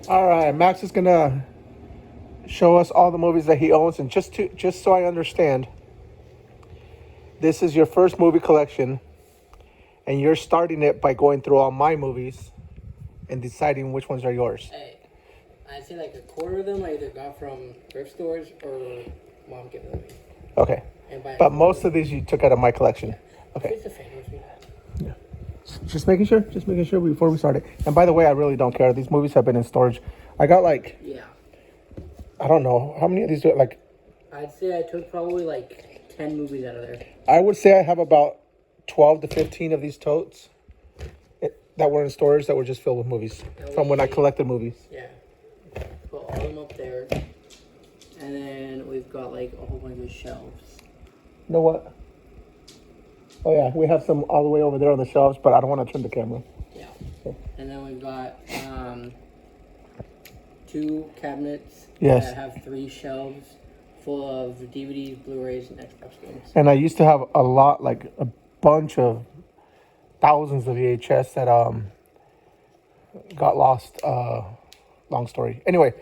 All right, Max is gonna show us all the movies that he owns, and just so I understand, this is your first movie collection, and you're starting it by going through all my movies and deciding which ones are yours. Hey, I'd say like a quarter of them I either got from thrift stores or mom gave them to me. Okay, And by but most of these you took out of my collection. Okay, She's a fan with me. just making sure before we start it. And by the way, I really don't care. These movies have been in storage. I got like, Yeah. I don't know how many of these. Like, I'd say I took probably like 10 movies out of there. I would say I have about 12 to 15 of these totes that were in storage that were just filled with movies from when I collected movies. Yeah. Put all of them up there. And then we've got like a whole bunch of shelves. You know what? Oh yeah, we have some all the way over there on the shelves, but I don't want to turn the camera. Yeah. And then we've got 2 cabinets Yes. that have 3 shelves full of DVDs, Blu-rays, and Xbox games. And I used to have a lot, like a bunch of thousands of VHS that got lost. Long story. Anyway,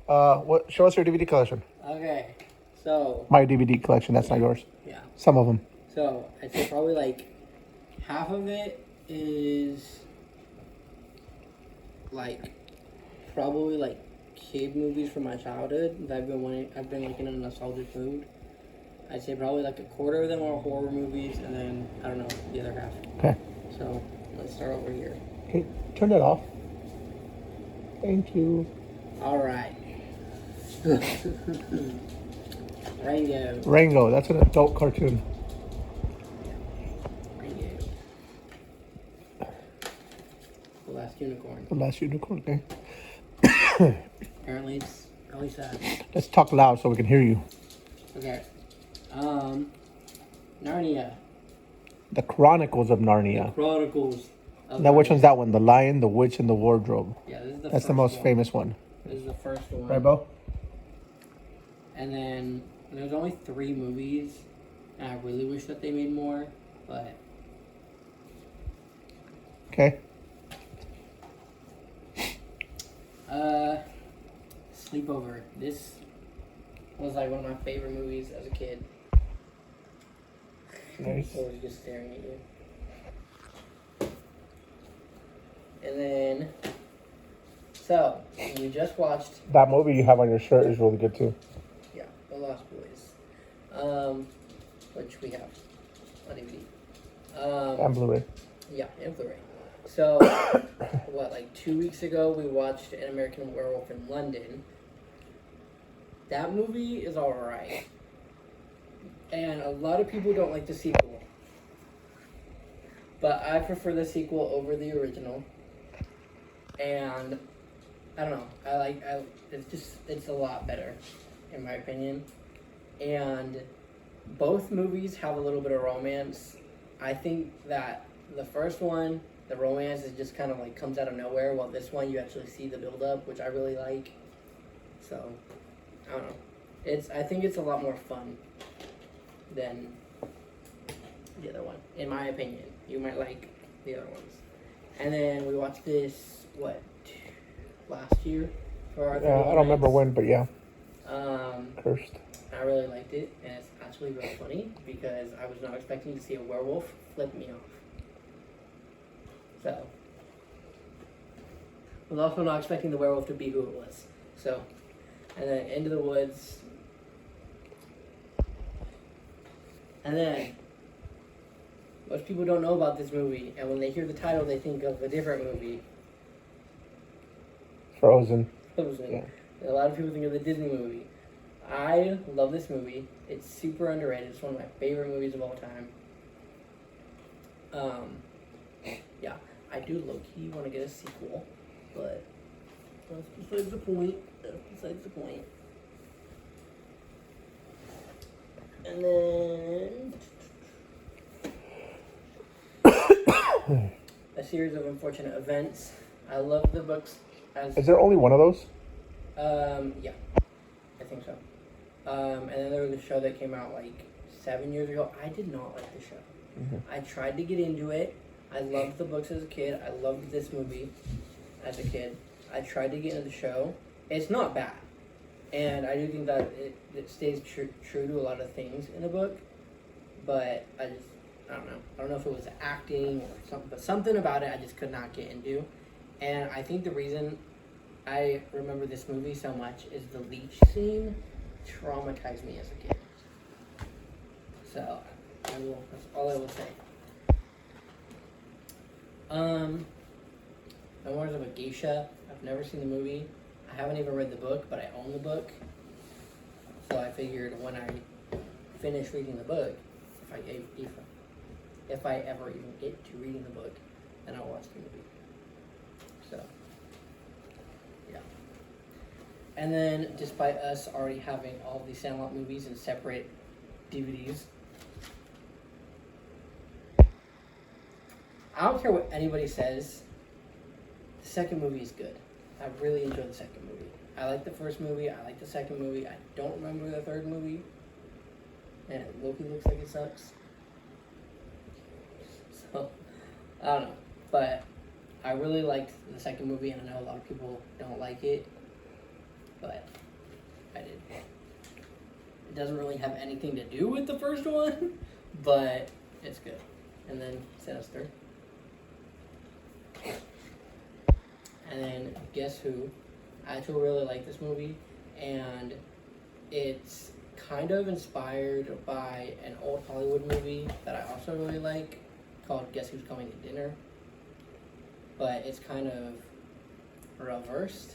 what? Show us your DVD collection. Okay. So, My DVD collection. That's not yours. yeah. Some of them. So, I'd say probably like half of it is like probably like kid movies from my childhood that I've been like in a nostalgic mood. I'd say probably like a quarter of them are horror movies, and then I don't know the other half. Okay. So let's start over here. Okay. Turn that off. Thank you. All right. Rango. Rango. That's an adult cartoon. Rango. The Last Unicorn. The Last Unicorn. Okay. Apparently it's really sad. Let's talk loud so we can hear you. Okay. Narnia. The Chronicles of Narnia. Chronicles. Of Now, which Narnia. one's that one? The Lion, the Witch, and the Wardrobe. Yeah, this is the That's the first most one. famous one. This is the first one. Right, Bo? And then there's only 3 movies, and I really wish that they made more, but Okay. Sleepover. This was like one of my favorite movies as a kid. Nice. I was just staring at you. And then, so we just watched, That movie you have on your shirt is really good too. yeah, The Lost Boys, which we have on DVD. And Blu-ray. Yeah, and Blu-ray. So, what, like 2 weeks ago, we watched An American Werewolf in London. That movie is alright. And a lot of people don't like the sequel. But I prefer the sequel over the original. And, I don't know, it's a lot better, in my opinion. And both movies have a little bit of romance. I think that the first one, the romance is just kind of like comes out of nowhere, while this one you actually see the build up, which I really like. So, I don't know. I think it's a lot more fun than the other one, in my opinion. You might like the other ones. And then we watched this, last year? For our Yeah, I don't remember when, but yeah. Cursed. I really liked it, and it's actually really funny because I was not expecting to see a werewolf flip me off. So, I was also not expecting the werewolf to be who it was. So, and then Into the Woods. And then, most people don't know about this movie, and when they hear the title, they think of a different movie. Frozen. Frozen. Yeah. A lot of people think of the Disney movie. I love this movie. It's super underrated. It's one of my favorite movies of all time. Yeah, I do low-key want to get a sequel, but that's besides the point. And then a series of unfortunate events. I love the books. Is there only one of those? Yeah, I think so. And then there was a show that came out like 7 years ago. I did not like the show. Mm-hmm. I tried to get into it. I loved the books as a kid. I loved this movie as a kid. I tried to get into the show. It's not bad, and I do think that it stays true to a lot of things in the book. But I don't know. I don't know if it was the acting or something, but something about it I just could not get into. And I think the reason I remember this movie so much is the leech scene traumatized me as a kid. So that's all I will say. Memoirs of a Geisha. I've never seen the movie. I haven't even read the book, but I own the book. So I figured when I finish reading the book, if I ever even get to reading the book, then I'll watch the movie. So, yeah. And then, despite us already having all the Sandlot movies in separate DVDs, I don't care what anybody says, the second movie is good. I really enjoyed the second movie. I like the first movie, I like the second movie, I don't remember the third movie, and Loki looks like it sucks. So, I don't know, but I really liked the second movie, and I know a lot of people don't like it, but I did. It doesn't really have anything to do with the first one, but it's good. And then Sinister. And then Guess Who. I actually really like this movie, and it's kind of inspired by an old Hollywood movie that I also really like called Guess Who's Coming to Dinner. But it's kind of reversed,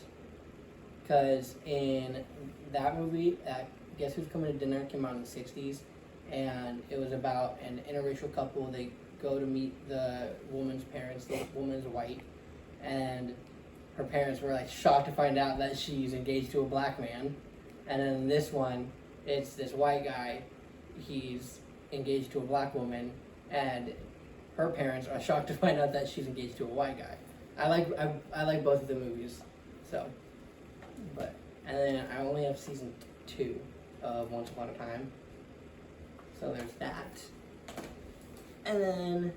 because in that movie, Guess Who's Coming to Dinner came out in the 60s, and it was about an interracial couple. They go to meet the woman's parents. The woman's white, and her parents were like shocked to find out that she's engaged to a black man. And then this one, it's this white guy. He's engaged to a black woman, and her parents are shocked to find out that she's engaged to a white guy. I like both of the movies. So, and then I only have season 2 of Once Upon a Time. So there's that. And then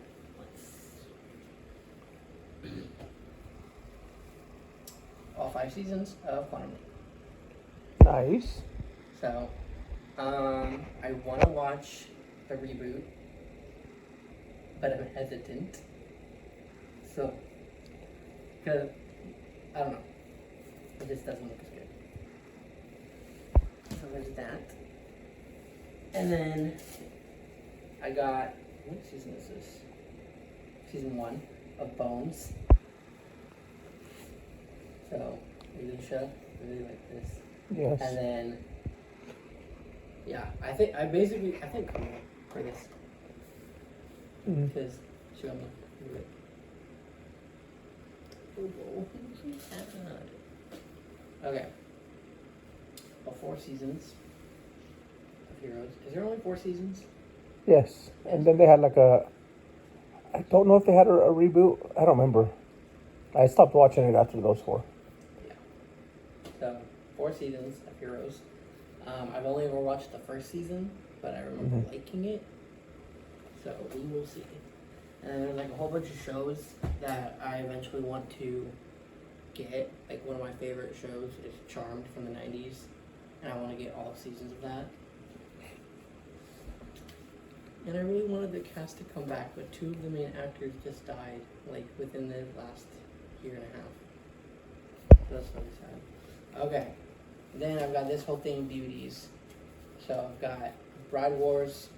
all 5 seasons of Quantum Leap. Nice. So, I want to watch the reboot, but I'm hesitant. So, because, I don't know, it just doesn't look as good. So there's that. And then, I got, what season is this? Season 1 of Bones. So, Alicia, really like this. Yes. And then, yeah, I think Carla for this. Because she got me do it. Okay. Well, 4 seasons of Heroes. Is there only 4 seasons? Yes. And then they had like I don't know if they had a reboot. I don't remember. I stopped watching it after those 4. Yeah. So, 4 seasons of Heroes. I've only ever watched the first season, but I remember liking it. So, we will see. And then there's like a whole bunch of shows that I eventually want to get. Like, one of my favorite shows is Charmed from the 90s. And I want to get all seasons of that. And I really wanted the cast to come back, but 2 of the main actors just died, like, within the last year and a half. That's really sad. Okay. Then I've got this whole thing of DVDs. So I've got Bride Wars,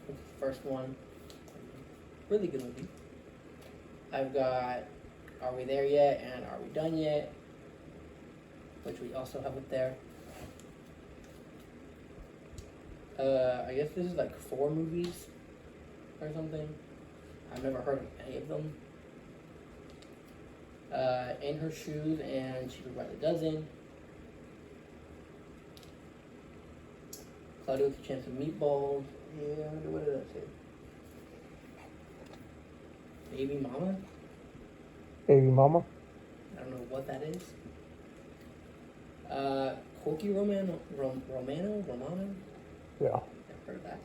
which is the first one. Really good movie. I've got Are We There Yet? And Are We Done Yet? Which we also have up there. I guess this is like 4 movies or something. I've never heard of any of them. In Her Shoes and She Could Write a Dozen. Cloudy with a Chance of Meatballs. Yeah, what did I say? Baby Mama? Baby Mama? I don't know what that is. Corky Romano? Yeah. I've heard of that.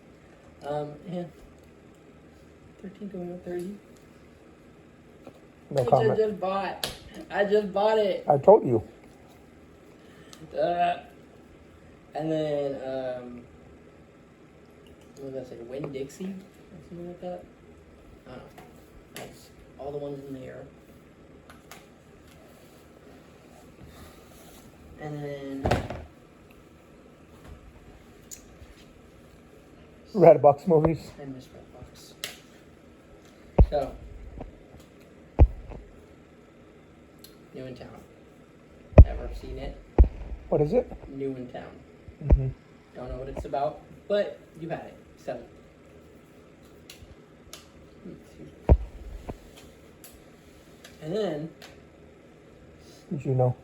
And 13 going on 30. No Which comment. I just bought. I just bought it. I told you. And then, what was I say? Win Dixie? Or something like that? I don't know. That's all the ones in there. And then, Redbox movies. I miss Redbox. So, New in Town. Ever seen it? What is it? New in Town. Mm-hmm. Don't know what it's about, but you had it. So. And then, Did you know?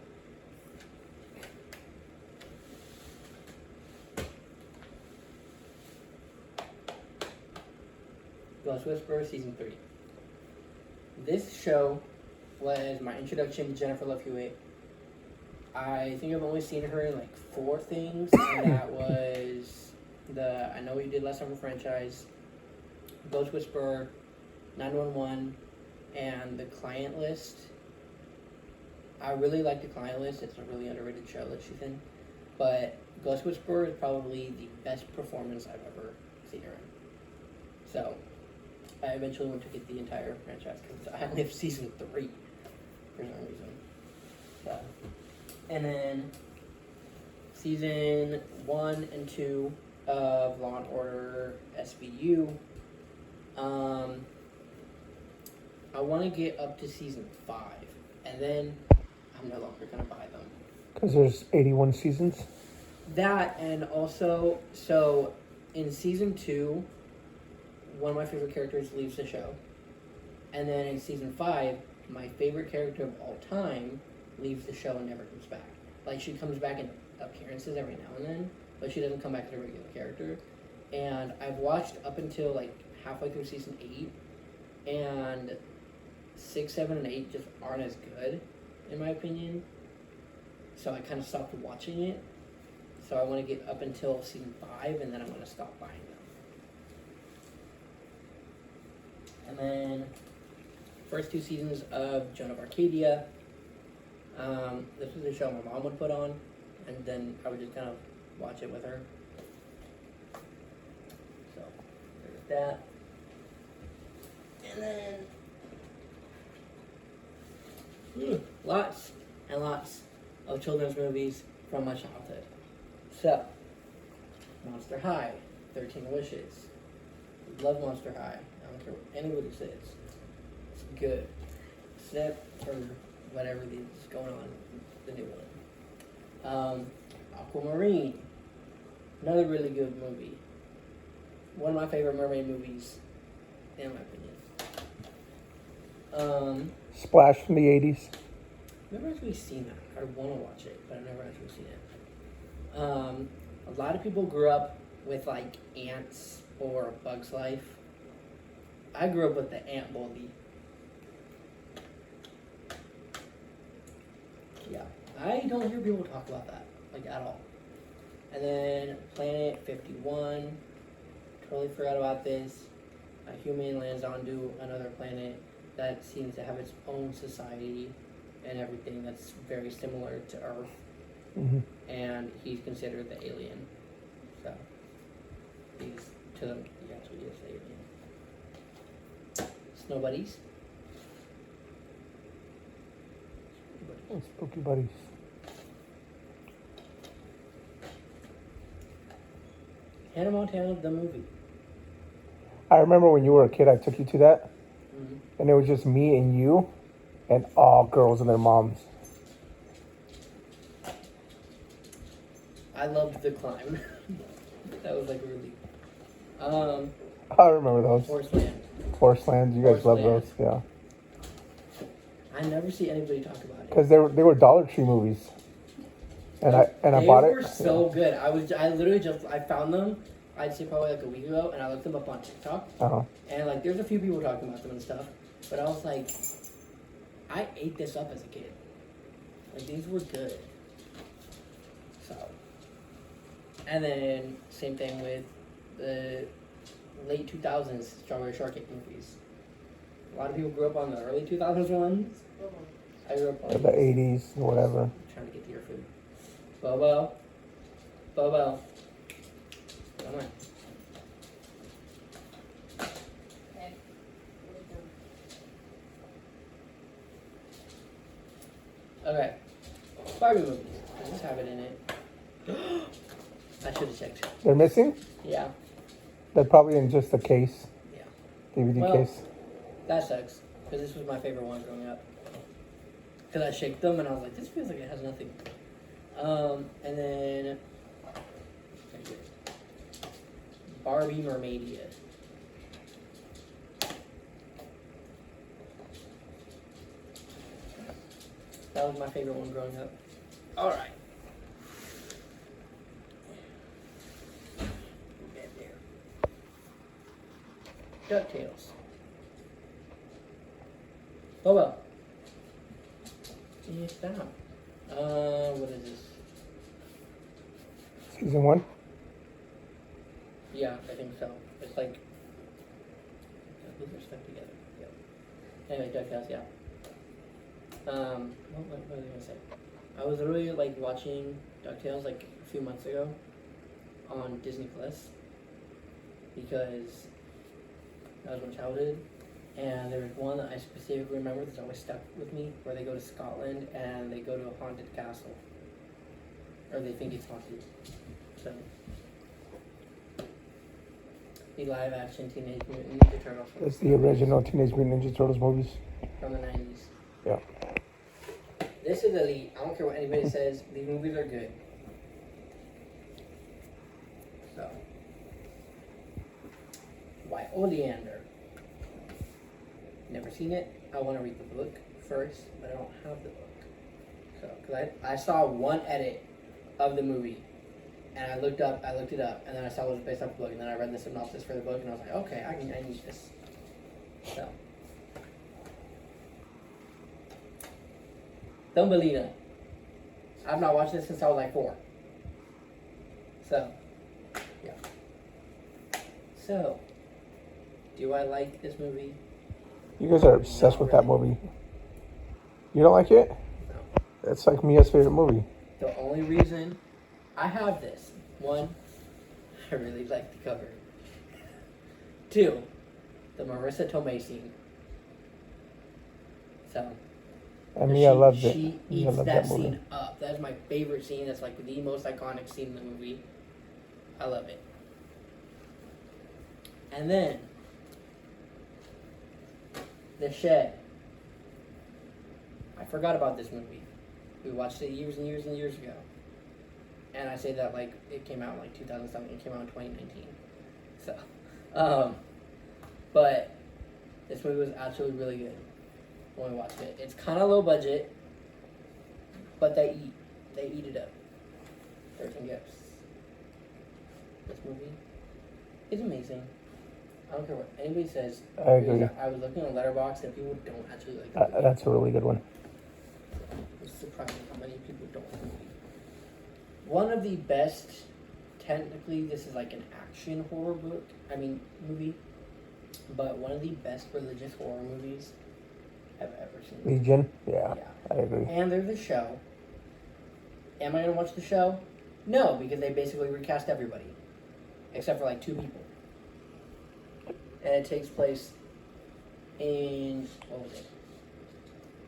Ghost Whisperer Season 3. This show was my introduction to Jennifer Love Hewitt. I think I've only seen her in like 4 things, and that was the I Know What You Did Last Summer franchise, Ghost Whisperer, 911, and The Client List. I really like The Client List. It's a really underrated show that she's in. But Ghost Whisperer is probably the best performance I've ever seen her in. So, I eventually went to get the entire franchise because I only have Season 3 for some reason. So, and then Season 1 and 2 of Law & Order SVU. I want to get up to Season 5, and then I'm no longer going to buy them. Because there's 81 seasons. That, and also, so in Season 2, one of my favorite characters leaves the show. And then in Season 5, my favorite character of all time leaves the show and never comes back. Like, she comes back in appearances every now and then, but she doesn't come back as a regular character. And I've watched up until, like, halfway through Season 8, and 6, 7, and 8 just aren't as good, in my opinion. So I kind of stopped watching it. So I want to get up until Season 5, and then I'm going to stop buying them. And then, first 2 seasons of Joan of Arcadia. This was a show my mom would put on, and then I would just kind of watch it with her. So, there's that. And then, lots and lots of children's movies from my childhood. So, Monster High, 13 Wishes. Love Monster High. I don't care what anybody says. It's good. Except for whatever is going on with the new one. Aquamarine. Another really good movie. One of my favorite mermaid movies, in my opinion. Splash from the 80s. I've never actually seen that. I want to watch it, but I've never actually seen it. A lot of people grew up with like Ants or A Bug's Life. I grew up with the Ant Bully. Yeah, I don't hear people talk about that, like, at all. And then Planet 51. Totally forgot about this. A human lands onto another planet that seems to have its own society and everything that's very similar to Earth. Mm-hmm. And he's considered the alien. So, he's, to them, he actually is the alien. Snow Buddies. Spooky Buddies. Hannah Montana, the movie. I remember when you were a kid, I took you to that, Mm-hmm. and it was just me and you, and all girls and their moms. I loved The Climb. That was like really. I remember those. Forest Land. Forest Lands, you guys Forest love Land. those, yeah. I never see anybody talk about it. Because they were Dollar Tree movies, and I bought it. They were so good. I literally just found them. I'd say probably like a week ago, and I looked them up on TikTok. Uh-huh. And like, there's a few people talking about them and stuff, but I was like, I ate this up as a kid. Like, these were good. So, and then same thing with the late 2000s Strawberry Shortcake movies. A lot of people grew up on the early 2000s ones. I grew up or on the 80s, whatever. I'm trying to get to your food. Bobo. Bobo. Come on. Okay. Okay. Barbie movies. Does this have it in it? I should have checked. They're missing? Yeah. They're probably in just the case, Yeah. DVD Well, case. That sucks. Because this was my favorite one growing up. Because I shaked them and I was like, this feels like it has nothing. And then Barbie Mermaidia. That was my favorite one growing up. Alright. DuckTales. Bobo. Yeah, stop. What is this? Season 1? Yeah, I think so. It's like those are stuck together. Yep. Anyway, DuckTales, yeah. What was I gonna say? I was literally like watching DuckTales like a few months ago on Disney Plus because that was my childhood. And there was one that I specifically remember that's always stuck with me, where they go to Scotland and they go to a haunted castle, or they think it's haunted. So, the live-action Teenage Mutant Ninja Turtles It's the original Teenage Mutant Ninja Turtles movies. from the 90s. Yeah. This is elite. I don't care what anybody says. These movies are good. So, White Oleander. Never seen it. I want to read the book first, but I don't have the book. So, because I saw one edit of the movie, and I looked it up, and then I saw it was based off the book, and then I read the synopsis for the book, and I was like, okay, I need this. So, Thumbelina. I've not watched this since I was like 4. So, yeah. So, do I like this movie? You guys are obsessed Not with that really. movie. You don't like it? No. That's like Mia's favorite movie. The only reason I have this, one, I really like the cover. 2, the Marissa Tomei scene. So, And Mia loves it. She Mia eats loves that that movie. scene up. That is my favorite scene. That's like the most iconic scene in the movie. I love it. And then, The Shed. I forgot about this movie. We watched it years and years and years ago. And I say that like it came out in like 2007. It came out in 2019. So, but this movie was absolutely really good when we watched it. It's kind of low budget, but they eat it up. 13 Gifts. This movie is amazing. I don't care what anybody says. I agree. I was looking on Letterboxd and people don't actually like the movie. That's a really good one. It's surprising how many people don't like the movie. One of the best, technically this is like an action horror movie, but one of the best religious horror movies I've ever seen. Legion? Yeah, Yeah. I agree. And there's a show. Am I gonna watch the show? No, because they basically recast everybody. Except for like 2 people. And it takes place in, what was it?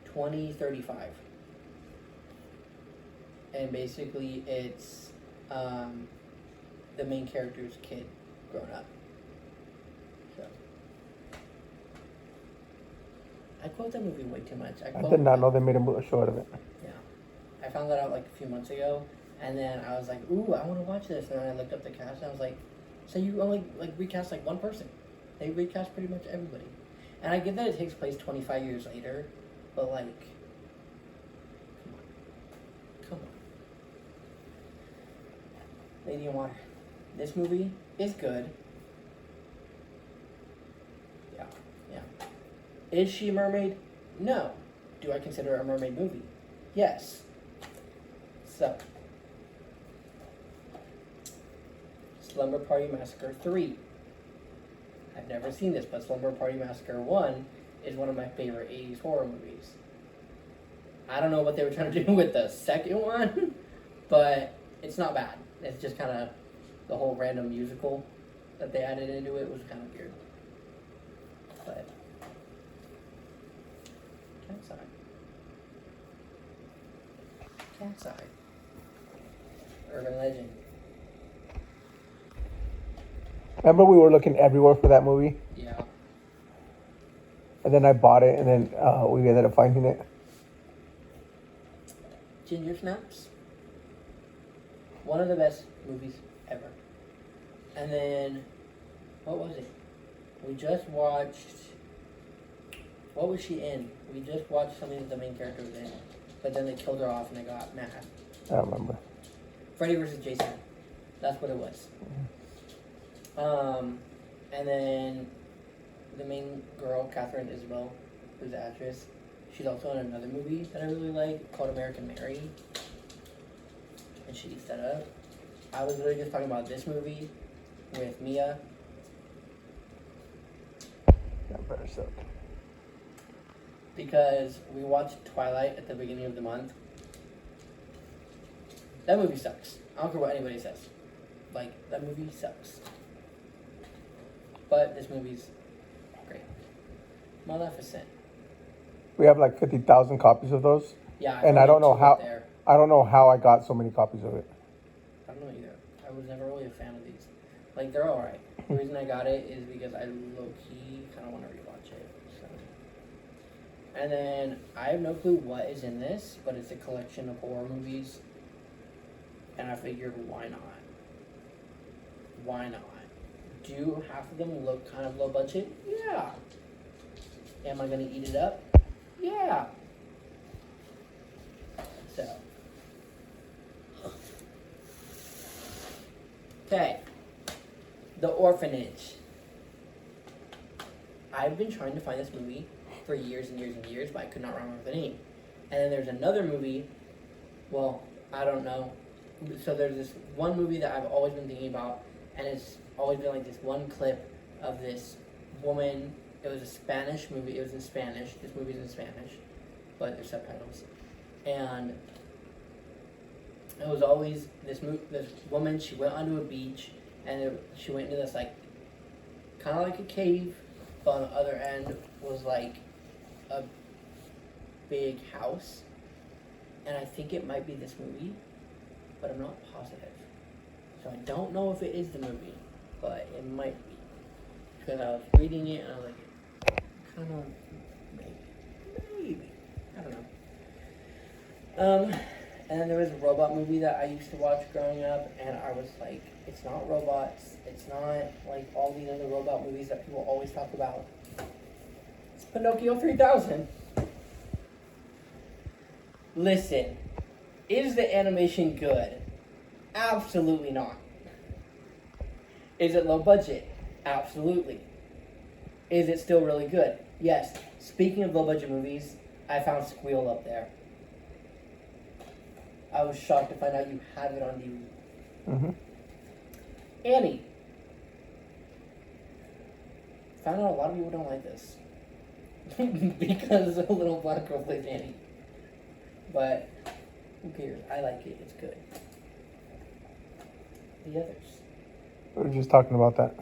2035. And basically it's the main character's kid grown up. So I quote that movie way too much. I did not know they made a show out of it. Yeah. I found that out like a few months ago, and then I was like, ooh, I want to watch this. And then I looked up the cast, and I was like, so you only like recast like one person. They recast pretty much everybody. And I get that it takes place 25 years later, but like, come on. Lady in Water. This movie is good. Yeah, yeah. Is she a mermaid? No. Do I consider it a mermaid movie? Yes. So, Slumber Party Massacre 3. I've never seen this, but Slumber Party Massacre 1 is one of my favorite 80s horror movies. I don't know what they were trying to do with the second one, but it's not bad. It's just kind of the whole random musical that they added into it was kind of weird. But Cat's Eye. Cat's Eye. Urban Legend. Remember we were looking everywhere for that movie, Yeah. and then I bought it, and then we ended up finding it. Ginger Snaps. One of the best movies ever. And then, what was it? We just watched. What was she in? We just watched something that the main character was in, but then they killed her off and I got mad. I don't remember. Freddy vs. Jason. That's what it was. And then the main girl, Catherine Isabel, who's the actress, she's also in another movie that I really like called American Mary. And she eats that up. I was literally just talking about this movie with Mia. Yeah, better so. Because we watched Twilight at the beginning of the month. That movie sucks. I don't care what anybody says. Like, that movie sucks. But this movie's great. Maleficent. We have like 50,000 copies of those, Yeah, and I don't know two up how. there. I don't know how I got so many copies of it. I don't know either. I was never really a fan of these. Like, they're alright. The reason I got it is because I low-key kind of want to rewatch it. So. And then, I have no clue what is in this, but it's a collection of horror movies. And I figured, why not? Why not? Do half of them look kind of low budget? Yeah. Am I going to eat it up? Yeah. So. Okay. The Orphanage. I've been trying to find this movie for years and years and years, but I could not remember the name. And then there's another movie, well, I don't know. So there's this one movie that I've always been thinking about, and it's always been like this one clip of this woman. It was a Spanish movie. It was in Spanish. This movie's in Spanish, but there's subtitles. And it was always this woman. She went onto a beach, and she went into this like kind of like a cave, but on the other end was like a big house. And I think it might be this movie, but I'm not positive. So I don't know if it is the movie, but it might be. Because I was reading it and I was like, kind of, maybe. I don't know. And then there was a robot movie that I used to watch growing up, and I was like, it's not robots. It's not like all these other robot movies that people always talk about. It's Pinocchio 3000. Listen, is the animation good? Absolutely not. Is it low budget? Absolutely. Is it still really good? Yes. Speaking of low budget movies, I found Squeal up there. I was shocked to find out you have it on DVD. Mm-hmm. Annie. Found out a lot of people don't like this. Because a little black girl plays Annie. But who cares? I like it. It's good. The others. We were just talking about that.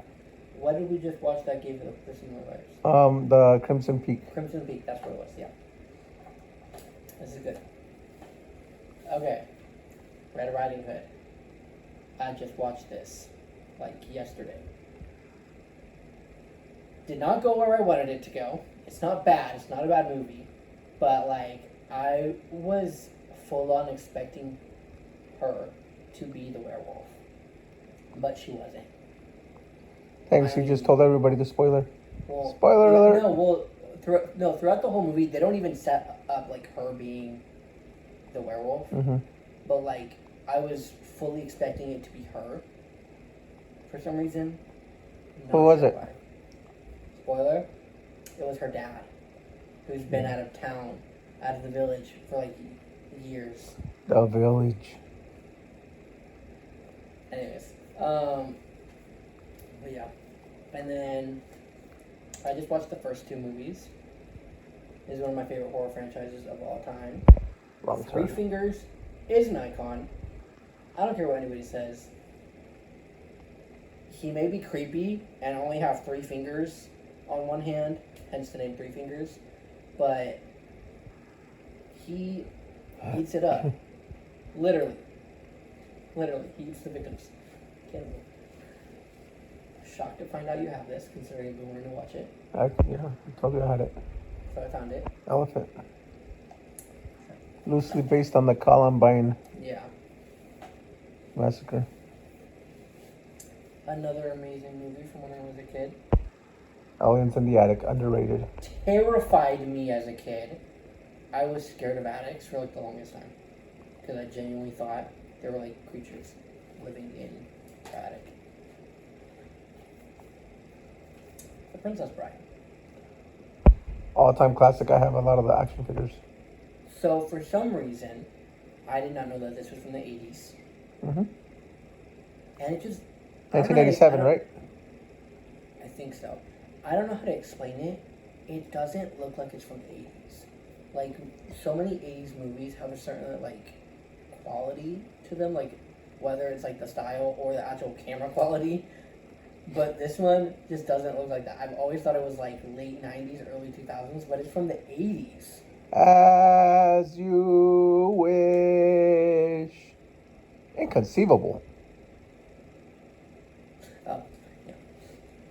What did we just watch that gave it the similar vibes? The Crimson Peak. Crimson Peak, that's what it was, yeah. This is good. Okay. Red Riding Hood. I just watched this, like, yesterday. Did not go where I wanted it to go. It's not bad. It's not a bad movie. But, like, I was full on expecting her to be the werewolf. But she wasn't. Thanks, you just told everybody the spoiler. Well, Spoiler alert. No, well, throughout the whole movie, they don't even set up, like, her being the werewolf. Mm-hmm. But, like, I was fully expecting it to be her. For some reason. Who was it? Why. Spoiler. It was her dad. Who's been out of town, out of the village for, like, years. The Village. Anyways. But yeah. And then I just watched the first two movies. This is one of my favorite horror franchises of all time. Wrong Three turn. Fingers is an icon. I don't care what anybody says. He may be creepy and only have 3 fingers on one hand, hence the name Three Fingers, but he eats it up. Literally. Literally, he eats the victims. Cannibal. Shocked to find out you have this, considering you've been wanting to watch it. Yeah, I told you I had it. So I found it. Elephant. Loosely based on the Columbine Yeah. massacre. Another amazing movie from when I was a kid. Aliens in the Attic, underrated. Terrified me as a kid. I was scared of attics for like the longest time. Because I genuinely thought they were like creatures living in the attic. The Princess Bride. All-time classic. I have a lot of the action figures. So for some reason, I did not know that this was from the 80s. Mm-hmm. And it just... 1987, right? I think so. I don't know how to explain it. It doesn't look like it's from the 80s. Like, so many 80s movies have a certain, like, quality to them. Like, whether it's, like, the style or the actual camera quality. But this one just doesn't look like that. I've always thought it was, like, late 90s, early 2000s. But it's from the 80s. As you wish. Inconceivable. Oh, yeah.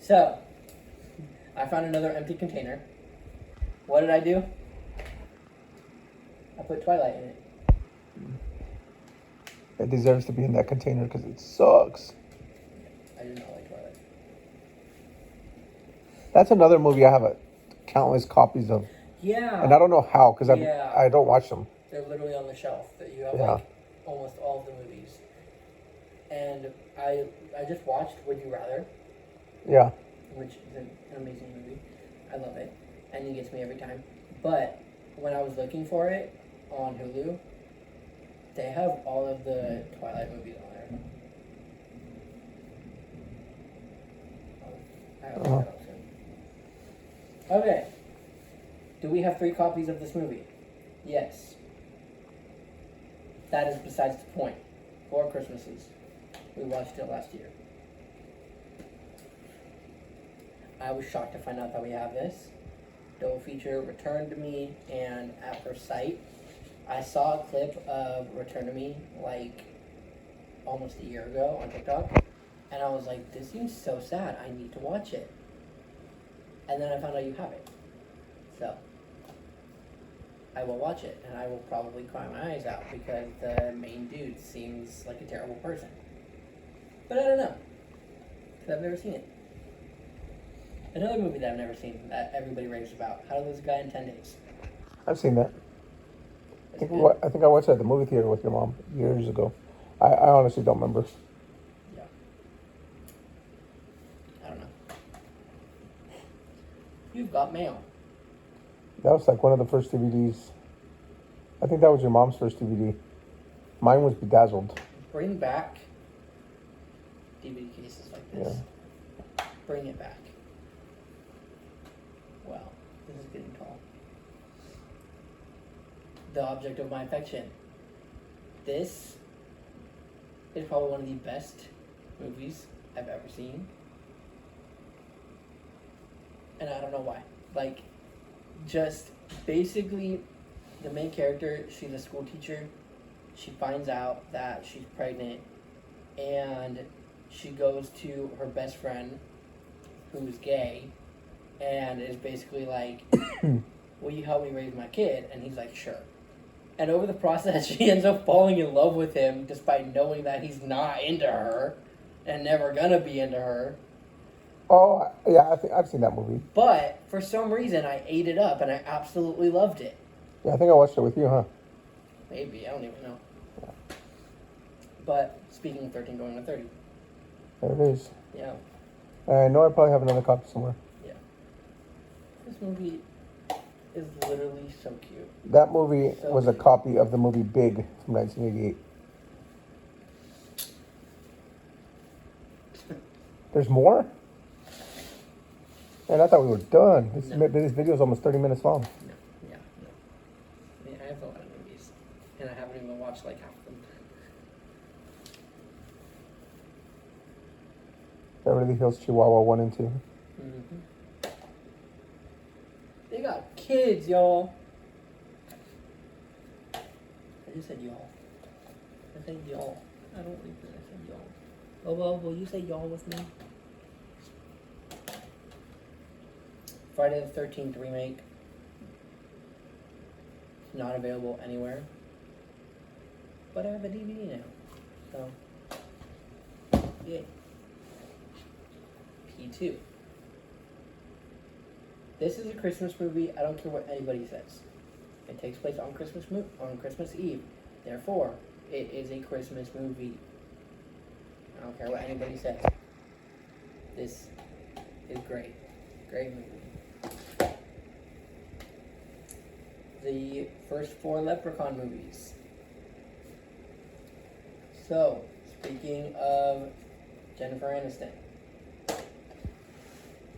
So, I found another empty container. What did I do? I put Twilight in it. It deserves to be in that container because it sucks. I do not like Twilight. That's another movie I have countless copies of. Yeah. And I don't know how because Yeah. I don't watch them. They're literally on the shelf that you have Yeah. like almost all of the movies. And I just watched Would You Rather, Yeah. which is an amazing movie. I love it. And it gets me every time. But when I was looking for it on Hulu, they have all of the Twilight movies on there. I have to look that up soon. Okay. Do we have 3 copies of this movie? Yes. That is besides the point. 4 Christmases. We watched it last year. I was shocked to find out that we have this. Double feature Return to Me and At First Sight. I saw a clip of Return to Me like almost a year ago on TikTok. And I was like, this seems so sad. I need to watch it. And then I found out you have it. So, I will watch it, and I will probably cry my eyes out because the main dude seems like a terrible person. But I don't know, because I've never seen it. Another movie that I've never seen that everybody raves about, How to Lose a Guy in 10 Days. I've seen that. It's I good. think I watched it at the movie theater with your mom years ago. I honestly don't remember. Yeah. I don't know. You've Got Mail. That was like one of the first DVDs. I think that was your mom's first DVD. Mine was Bedazzled. Bring back DVD cases like this. Yeah. Bring it back. Wow, this is getting tall. The Object of My Affection. This is probably one of the best movies I've ever seen. And I don't know why. Like, just basically, the main character, she's a school teacher. She finds out that she's pregnant, and she goes to her best friend, who's gay, and is basically like, will you help me raise my kid? And he's like, sure. And over the process, she ends up falling in love with him, despite knowing that he's not into her, and never gonna be into her. Oh, yeah, I think I've seen that movie. But, for some reason, I ate it up, and I absolutely loved it. Yeah, I think I watched it with you, huh? Maybe, I don't even know. But, speaking of 13 going to 30. There it is. Yeah, I know I probably have another copy somewhere. yeah. This movie is literally so cute. That movie So was a cute. copy of the movie Big from 1988. There's more? Man, I thought we were done. This No. this video is almost 30 minutes long. No, yeah, no. I mean, I have a lot of movies. and I haven't even watched like half of them. Beverly Hills Chihuahua 1 and 2. Mm-hmm. They got kids, y'all. I just said y'all. I said y'all. I don't think that I said y'all. Oh, well, will you say y'all with me? Friday the 13th remake. It's not available anywhere. But I have a DVD now. So, yay. P2. This is a Christmas movie. I don't care what anybody says. It takes place on Christmas Eve. Therefore, it is a Christmas movie. I don't care what anybody says. This is great. Great movie. The first 4 Leprechaun movies. So, speaking of Jennifer Aniston.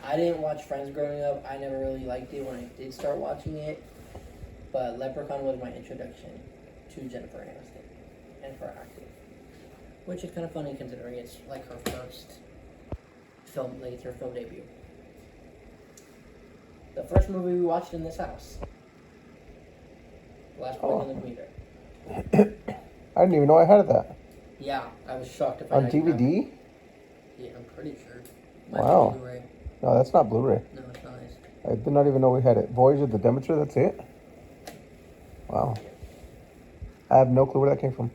I didn't watch Friends growing up. I never really liked it when I did start watching it. But Leprechaun was my introduction to Jennifer Aniston and her acting. Which is kind of funny considering it's like her first film, like it's her film debut. The first movie we watched in this house. Last Boys in the Theater. I didn't even know I had that. Yeah, I was shocked to find On out you have it. DVD? Yeah, I'm pretty sure. Might be Wow. Blu-ray. No, that's not Blu-ray. No, it's not. I did not even know we had it. Voyage of the Demeter, that's it? Wow. I have no clue where that came from.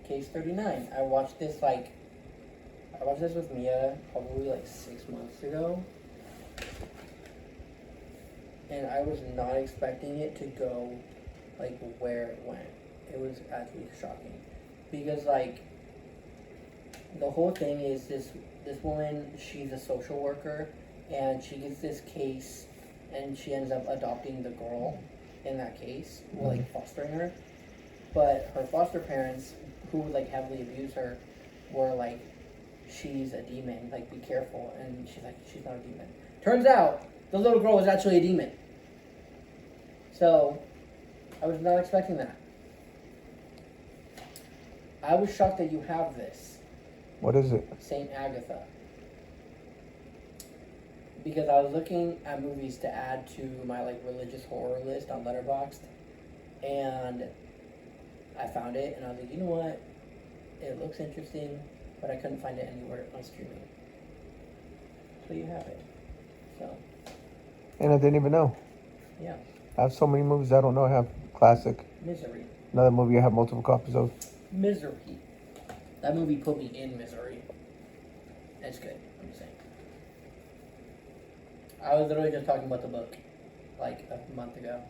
Case 39. I watched this with Mia probably like 6 months ago. And I was not expecting it to go like where it went. It was actually shocking. Because like the whole thing is this woman, she's a social worker and she gets this case and she ends up adopting the girl in that case, or like fostering her. But her foster parents, who like heavily abuse her, were like, she's a demon, like be careful. And she's like, she's not a demon. Turns out the little girl was actually a demon. So I was not expecting that. I was shocked that you have this. What is it? Saint Agatha. Because I was looking at movies to add to my like religious horror list on Letterboxd, and I found it, and I was like, you know what? It looks interesting, but I couldn't find it anywhere on streaming. So you have it. So. And I didn't even know. Yeah. I have so many movies I don't know I have. Classic. Misery. Another movie I have multiple copies of. Misery. That movie put me in misery. It's good. I'm just saying. I was literally just talking about the book like a month ago.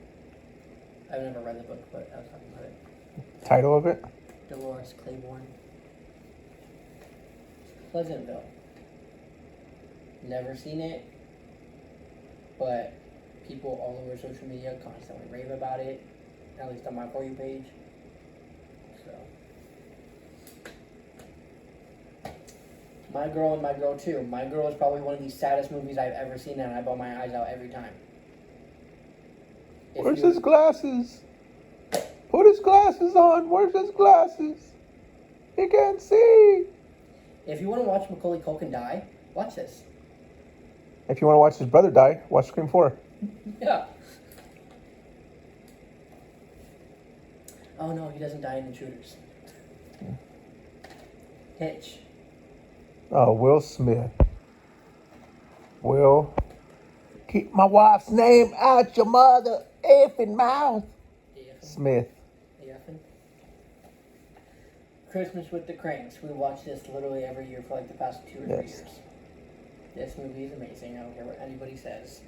I've never read the book, but I was talking about it. Title of it? Dolores Claiborne. Pleasantville. Never seen it, but people all over social media constantly rave about it, at least on my For You page. So. My Girl and My Girl 2. My Girl is probably one of the saddest movies I've ever seen, and I bawl my eyes out every time. Where's his glasses? Put his glasses on. Where's his glasses? He can't see. If you want to watch Macaulay Culkin die, watch this. If you want to watch his brother die, watch Scream 4. Yeah. Oh no, he doesn't die in Intruders. Hitch. Oh, Will Smith. Will, keep my wife's name out your mother effing mouth. Smith. Christmas with the Cranks. We watch this literally every year for like the past 2 or 3 years. This movie is amazing. I don't care what anybody says.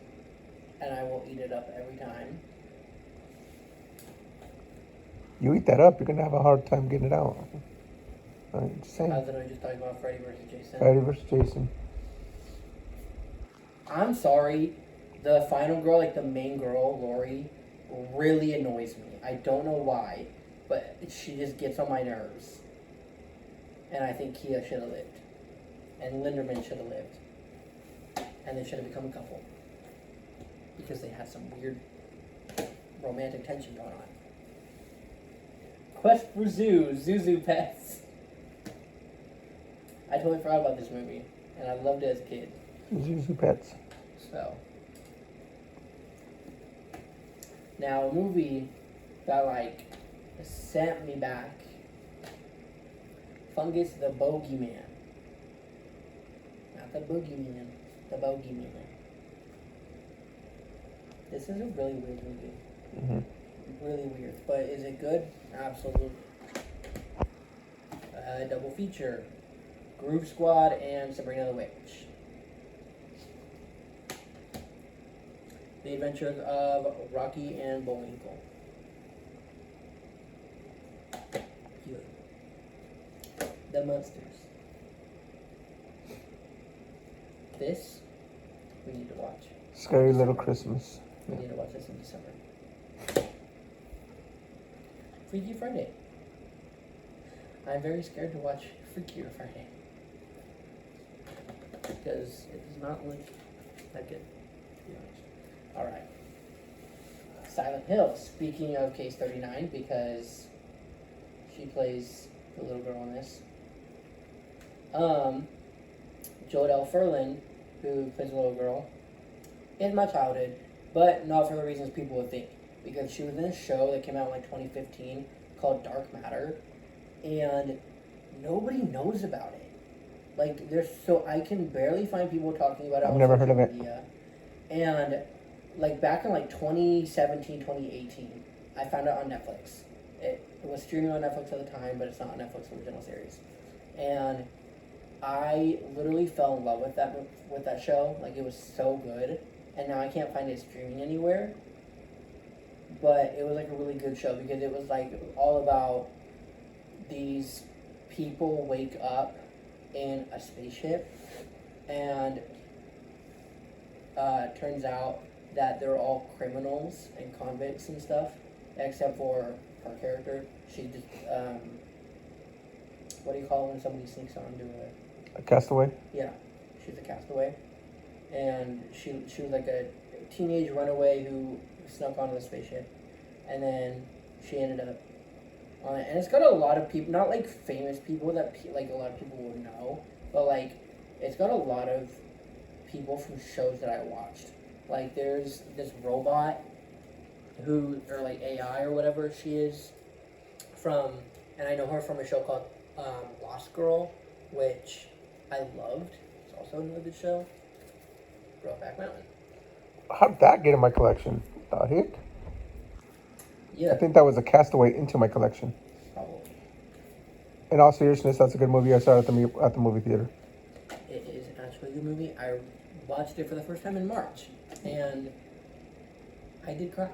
And I will eat it up every time. You eat that up, you're going to have a hard time getting it out. I'm just saying. I was literally just talking about Freddy versus Jason. Freddy versus Jason. I'm sorry. The final girl, like the main girl, Lori, really annoys me. I don't know why, but she just gets on my nerves. And I think Kia should have lived. And Linderman should have lived. And they should have become a couple. Because they had some weird romantic tension going on. Quest for Zuzu Pets. I totally forgot about this movie, and I loved it as a kid. Zuzu Pets. So, now a movie that like sent me back. Fungus the Bogeyman. Not the Boogeyman, the Bogeyman. This is a really weird movie. Mm-hmm. Really weird. But is it good? Absolutely. Double feature. Groove Squad and Sabrina the Witch. The Adventures of Rocky and Bullwinkle. Yeah. The Monsters. This, we need to watch. Scary Little Christmas. We need to watch this in December. Freaky Friday. I'm very scared to watch Freakier Friday. Because it does not look that good, to be honest. Alright. Silent Hill. Speaking of Case 39, because she plays the little girl in this. Jodelle Ferland, who plays the little girl, in my childhood, but not for the reasons people would think. Because she was in a show that came out in like 2015 called Dark Matter, and nobody knows about it. Like, I can barely find people talking about it. I've on never heard social of it. media. And like back in like 2017, 2018, I found it on Netflix. It was streaming on Netflix at the time, but it's not a Netflix original series. And I literally fell in love with that show. Like, it was so good, and now I can't find it streaming anywhere. But it was like a really good show because it was like all about these people wake up in a spaceship, and turns out that they're all criminals and convicts and stuff, except for her character. She just what do you call it when somebody sneaks onto A castaway? Yeah, she's a castaway, and she was like a teenage runaway who snuck onto the spaceship, and then she ended up on it. And it's got a lot of people, not like famous people that like a lot of people would know, but like it's got a lot of people from shows that I watched. Like there's this robot who, or like AI or whatever she is, from, and I know her from a show called Lost Girl, which I loved. It's also another good show. Brokeback Mountain. How'd that get in my collection? The heck? Yeah, I think that was a castaway into my collection. probably. In all seriousness, that's a good movie. I saw it at the movie theater. It is actually a good movie. I watched it for the first time in March, and I did cry.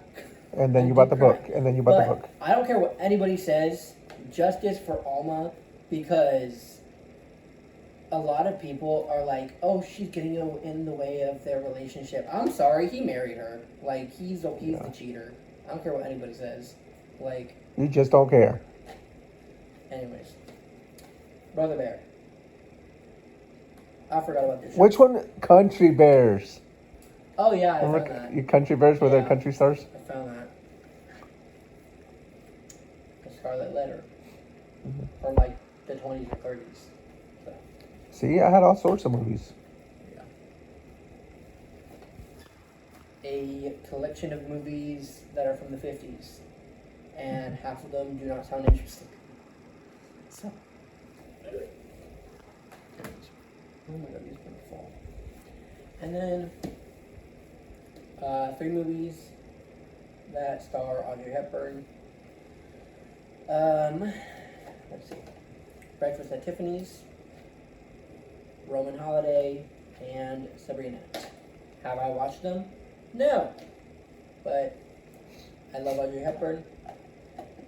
And then I you bought did the book. cry. And then you bought the But book. I don't care what anybody says. Justice for Alma, because a lot of people are like, "Oh, she's getting in the way of their relationship." I'm sorry, he married her. Like he's the cheater. I don't care what anybody says. Like, You just don't care. anyways, Brother Bear. I forgot about this. Which one? Country Bears. Oh yeah, I found Remember that. your Country Bears were their Yeah. country stars? I found that. The Scarlet Letter. From like the 20s or 30s. So, See, I had all sorts of movies. yeah. A collection of movies that are from the 50s. And half of them do not sound interesting. So. Oh my god, these are gonna fall. And then 3 movies that star Audrey Hepburn. Let's see. Breakfast at Tiffany's, Roman Holiday, and Sabrina. Have I watched them? No. But I love Audrey Hepburn.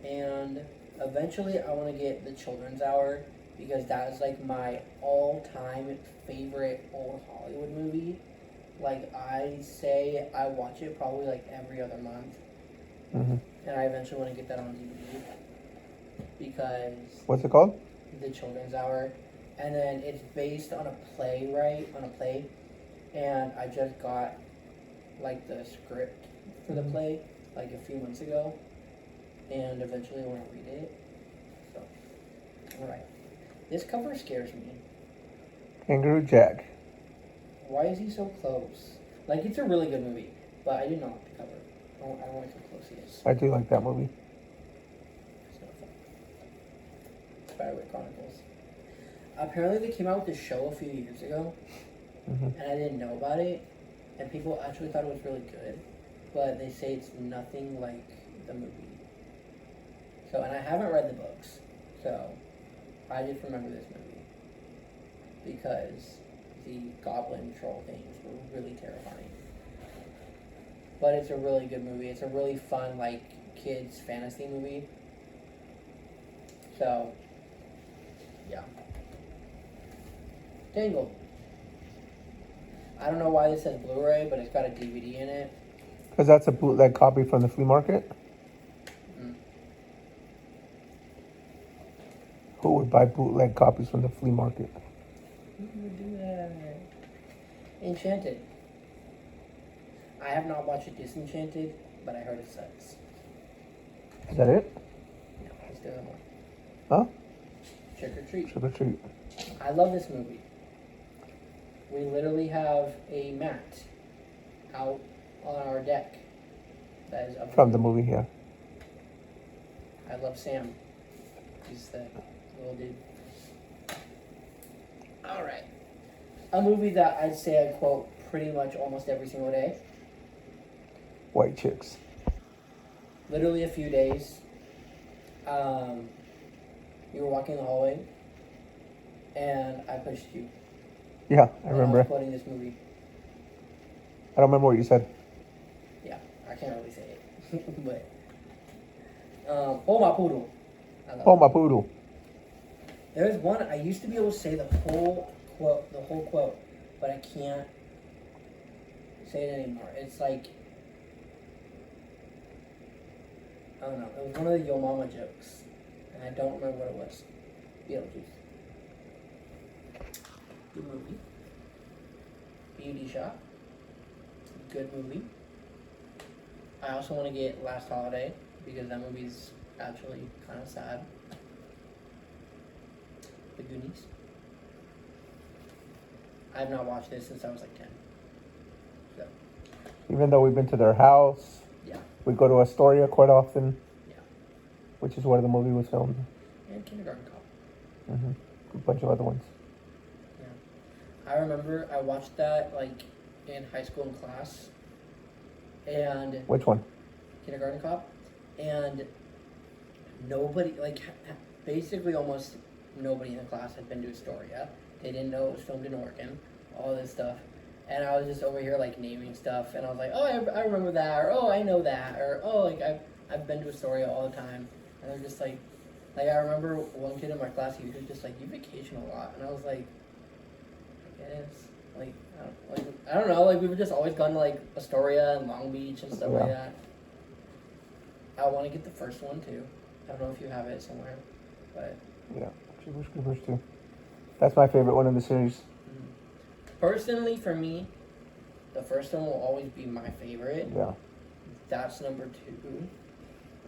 And eventually I want to get The Children's Hour, because that is like my all-time favorite old Hollywood movie. Like, I say I watch it probably like every other month. Hmm. And I eventually want to get that on DVD. Because What's it called? The Children's Hour. And then it's based on a play. And I just got like the script for the play like a few months ago. And eventually I want to read it. This cover scares me. Kangaroo Jack. Why is he so close? Like, it's a really good movie, but I did not like the cover. I don't like how close he is. I do like that movie. It's not fun. Fireway Chronicles. Apparently, they came out with this show a few years ago, and I didn't know about it, and people actually thought it was really good, but they say it's nothing like the movie. So, and I haven't read the books, so I just remember this movie because the goblin troll things were really terrifying. But it's a really good movie. It's a really fun, like, kids fantasy movie. So, yeah. Tangled. I don't know why this says Blu-ray, but it's got a DVD in it. Because that's a bootleg copy from the flea market. Mm. Who would buy bootleg copies from the flea market? Who would do that? Enchanted. I have not watched Disenchanted, but I heard it sucks. Is that it? No, it's the other one. Huh? Trick or Treat. Trick or treat. I love this movie. We literally have a mat out on our deck that is of From the movie, yeah. I love Sam. He's the little dude. Alright. A movie that I'd say I quote pretty much almost every single day. White Chicks. Literally a few days. You were walking the hallway and I pushed you. Yeah, I And remember. I was quoting this movie. I don't remember what you said. Yeah, I can't really say it. But Oh My Poodle. I love Oh, it. my poodle. There's one I used to be able to say the whole quote, but I can't say it anymore. It's like I don't know. It was one of the Yo Mama jokes, and I don't remember what it was. Beetlejuice. Good movie. Beauty Shop. Good movie. I also want to get Last Holiday because that movie's actually kind of sad. The Goonies. I have not watched this since I was like 10. So, Even though we've been to their house, yeah. we go to Astoria quite often, Yeah. which is where the movie was filmed. And Kindergarten Cop. A bunch of other ones. Yeah. I remember I watched that like in high school in class. And Which one? Kindergarten Cop. And nobody, like, basically almost nobody in the class had been to Astoria. They didn't know it was filmed in Oregon, all this stuff. And I was just over here, like, naming stuff, and I was like, oh, I remember that, or oh, I know that, or oh, like, I've been to Astoria all the time. And they're just like I remember one kid in my class, he was just like, you vacation a lot. And I was like, I guess. I don't know, like, we've just always gone to, like, Astoria and Long Beach and stuff like that. I want to get the first one, too. I don't know if you have it somewhere, but... Yeah, Jeepers Creepers 2. That's my favorite one in the series. Personally, for me, the first one will always be my favorite. Yeah. That's number 2.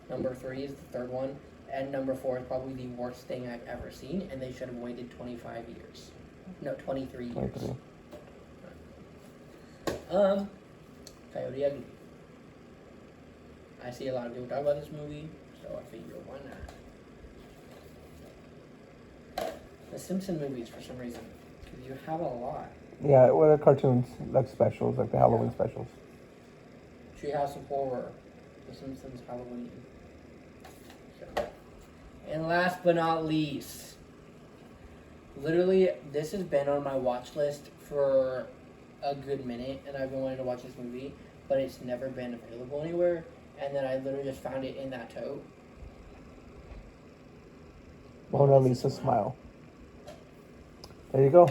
Number 3 is the third one. And number 4 is probably the worst thing I've ever seen, and they should have waited 25 years. No, 23 years. 23. Coyote Ugly. I see a lot of people talk about this movie, so I figure why not? The Simpson movies, for some reason, because you have a lot. Yeah, well, they're cartoons, like specials, like the Halloween specials. Treehouse of Horror, The Simpsons Halloween. So. And last but not least, literally, this has been on my watch list for a good minute, and I've been wanting to watch this movie, but it's never been available anywhere. And then I literally just found it in that tote. Mona Lisa Smile. There you go.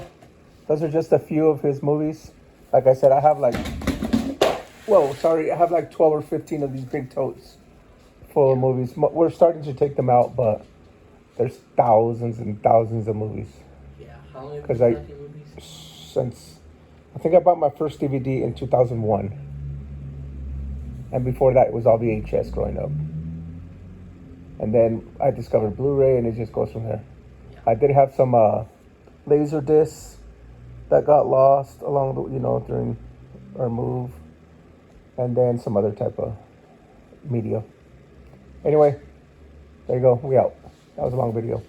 Those are just a few of his movies. Like I said, I have like, I have like 12 or 15 of these big totes full of movies. We're starting to take them out, but there's thousands and thousands of movies. Yeah, how long have you 'Cause been collecting movies? Since, I think I bought my first DVD in 2001. And before that, it was all VHS growing up. And then I discovered Blu-ray, and it just goes from there. Yeah. I did have some laser discs that got lost along the, during our move, and then some other type of media. Anyway, there you go. We out. That was a long video.